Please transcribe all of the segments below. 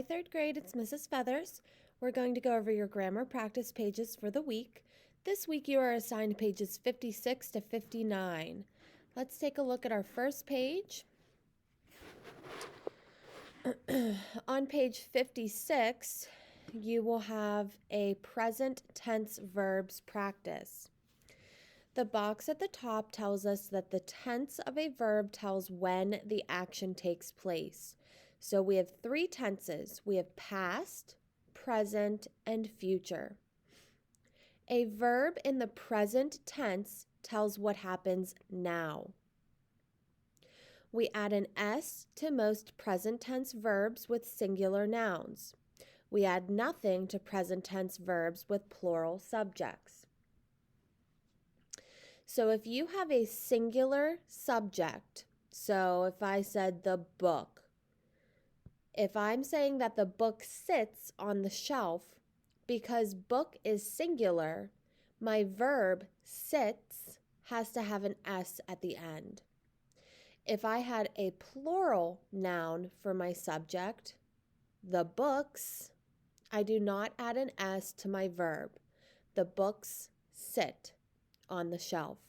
third grade, it's Mrs. Feathers. We're going to go over your grammar practice pages for the week. This week you are assigned pages 56 to 59. Let's take a look at our first page. On page 56, you will have a present tense verbs practice. The box at the top tells us that the tense of a verb tells when the action takes place. So we have three tenses. We have past, present, and future. A verb in the present tense tells what happens now. We add an S to most present tense verbs with singular nouns. We add nothing to present tense verbs with plural subjects. So if you have a singular subject, so if I said the book, if I'm saying that the book sits on the shelf, because book is singular, my verb sits has to have an S at the end. If I had a plural noun for my subject, the books, I do not add an S to my verb. The books sit on the shelf.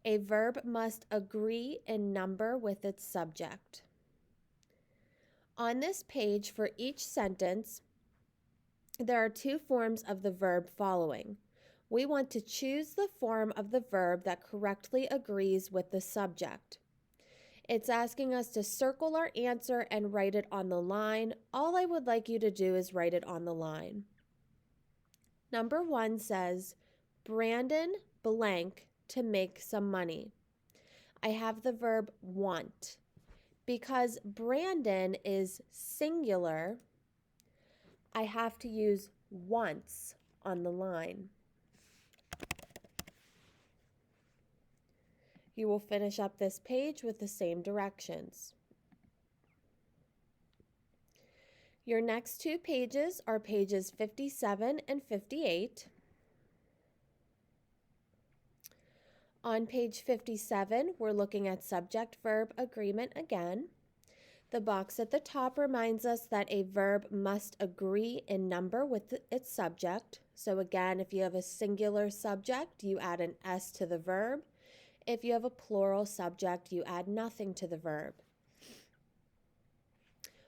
A verb must agree in number with its subject. On this page, for each sentence, there are two forms of the verb following. We want to choose the form of the verb that correctly agrees with the subject. It's asking us to circle our answer and write it on the line. All I would like you to do is write it on the line. Number 1 says, Brandon blank to make some money. I have the verb want. Because Brandon is singular, I have to use once on the line. You will finish up this page with the same directions. Your next two pages are pages 57 and 58. On page 57, we're looking at subject-verb agreement again. The box at the top reminds us that a verb must agree in number with its subject. So again, if you have a singular subject, you add an S to the verb. If you have a plural subject, you add nothing to the verb.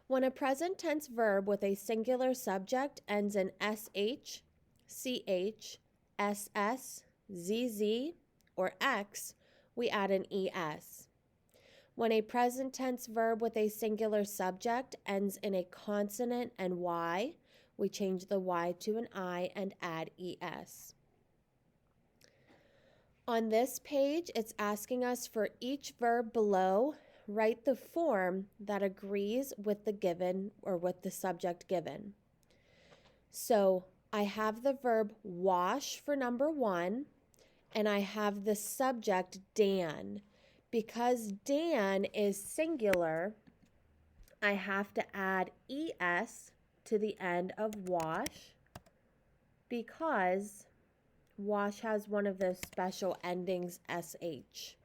When a present tense verb with a singular subject ends in SH, CH, SS, ZZ, or X, we add an ES. When a present tense verb with a singular subject ends in a consonant and Y, we change the Y to an I and add ES. On this page, it's asking us for each verb below, write the form that agrees with the given or with the subject given. So I have the verb wash for number 1, and I have the subject Dan. Because Dan is singular, I have to add ES to the end of wash because wash has one of those special endings, SH.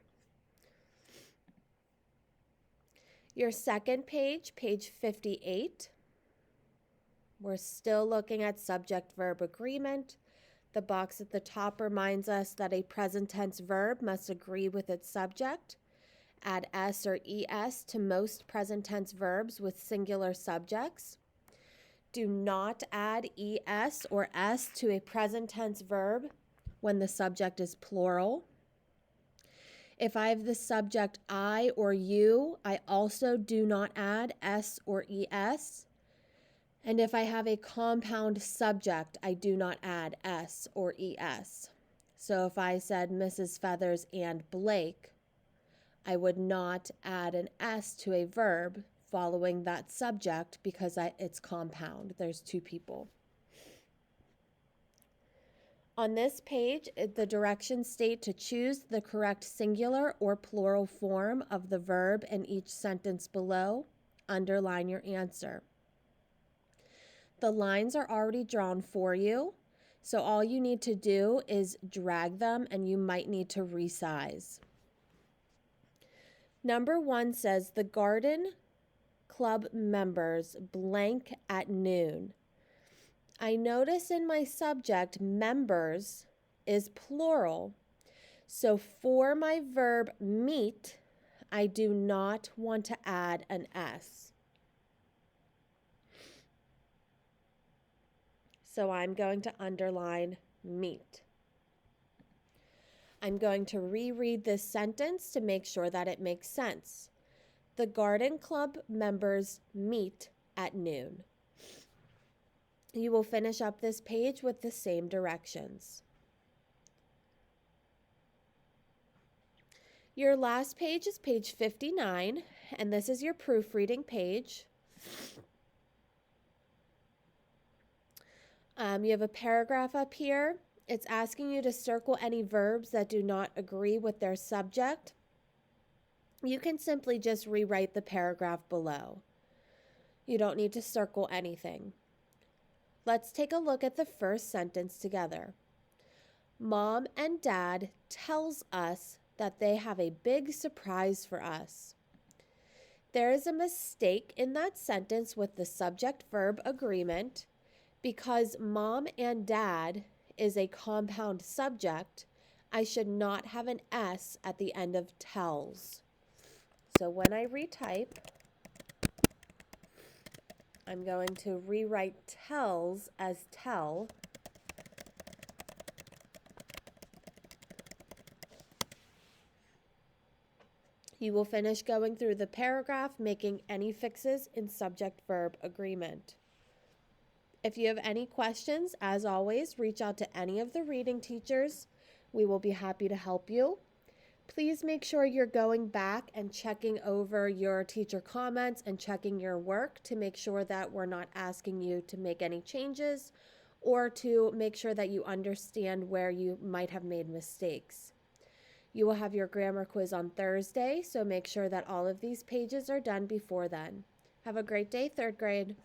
Your second page, page 58, we're still looking at subject-verb agreement. The box at the top reminds us that a present tense verb must agree with its subject. Add S or ES to most present tense verbs with singular subjects. Do not add ES or S to a present tense verb when the subject is plural. If I have the subject I or you, I also do not add S or ES. And if I have a compound subject, I do not add S or ES. So if I said Mrs. Feathers and Blake, I would not add an S to a verb following that subject because it's compound. There's two people. On this page, the directions state to choose the correct singular or plural form of the verb in each sentence below. Underline your answer. The lines are already drawn for you, so all you need to do is drag them, and you might need to resize. Number 1 says, the garden Club members blank at noon. I notice in my subject, members is plural. So for my verb meet, I do not want to add an S. So I'm going to underline meet. I'm going to reread this sentence to make sure that it makes sense. The garden club members meet at noon. You will finish up this page with the same directions. Your last page is page 59, and this is your proofreading page. You have a paragraph up here. It's asking you to circle any verbs that do not agree with their subject. You can simply just rewrite the paragraph below. You don't need to circle anything. Let's take a look at the first sentence together. Mom and Dad tells us that they have a big surprise for us. There is a mistake in that sentence with the subject-verb agreement. Because mom and dad is a compound subject, I should not have an S at the end of tells. So when I retype, I'm going to rewrite tells as tell. You will finish going through the paragraph, making any fixes in subject-verb agreement. If you have any questions, as always, reach out to any of the reading teachers. We will be happy to help you. Please make sure you're going back and checking over your teacher comments and checking your work to make sure that we're not asking you to make any changes or to make sure that you understand where you might have made mistakes. You will have your grammar quiz on Thursday, so make sure that all of these pages are done before then. Have a great day, third grade.